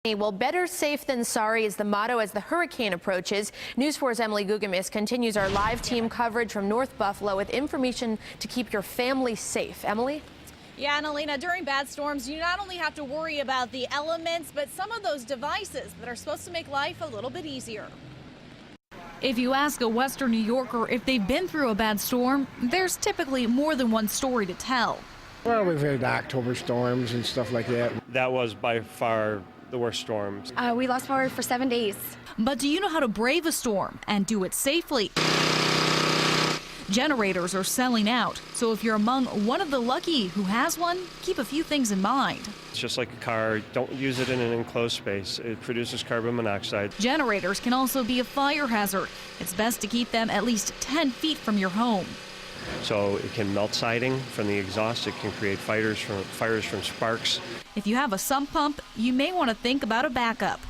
Well, better safe than sorry is the motto as the hurricane approaches. News 4's Emily Gugamis continues our live team coverage from North Buffalo with information to keep your family safe. Emily? Yeah, and Alina, during bad storms, you not only have to worry about the elements, but some of those devices that are supposed to make life a little bit easier. If you ask a Western New Yorker if they've been through a bad storm, there's typically more than one story to tell. Well, we've had October storms and stuff like that. That was by far the worst storms. We lost power for 7 days. But do you know how to brave a storm and do it safely? Generators are selling out, so if you're among one of the lucky who has one, keep a few things in mind. It's just like a car. Don't use it in an enclosed space. It produces carbon monoxide. Generators can also be a fire hazard. It's best to keep them at least 10 feet from your home. So it can melt siding from the exhaust. It can create fires from sparks. If you have a sump pump, you may want to think about a backup.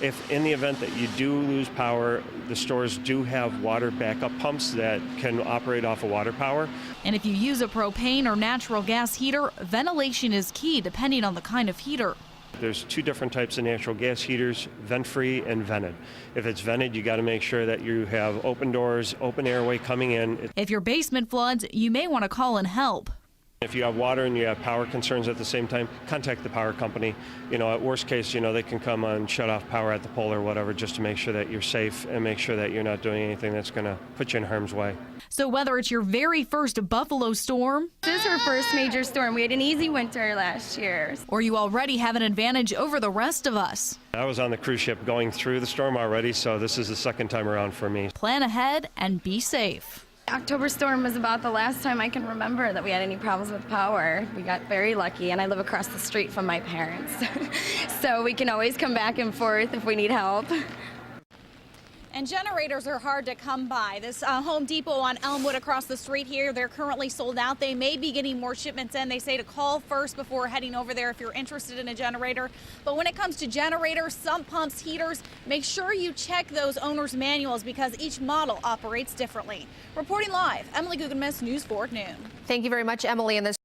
If in the event that you do lose power, the stores do have water backup pumps that can operate off of water power. And if you use a propane or natural gas heater, ventilation is key depending on the kind of heater. There's two different types of natural gas heaters, vent-free and vented. If it's vented, you got to make sure that you have open doors, open airway coming in. If your basement floods, you may want to call in help. If you have water and you have power concerns at the same time, contact the power company. At worst case, they can come and shut off power at the pole or whatever just to make sure that you're safe and make sure that you're not doing anything that's going to put you in harm's way. So whether it's your very first Buffalo storm, This is our first major storm. We had an easy winter last year. or you already have an advantage over the rest of us, I was on the cruise ship going through the storm already, so this is the second time around for me. plan ahead and be safe. October storm was about the last time I can remember that we had any problems with power. We got very lucky, and I live across the street from my parents. So we can always come back and forth if we need help. And generators are hard to come by. This Home Depot on Elmwood across the street here, they're currently sold out. They may be getting more shipments in. They say to call first before heading over there if you're interested in a generator. But when it comes to generators, sump pumps, heaters, make sure you check those owner's manuals because each model operates differently. Reporting live, Emily Gugamis, News 4 at noon. Thank you very much, Emily. And this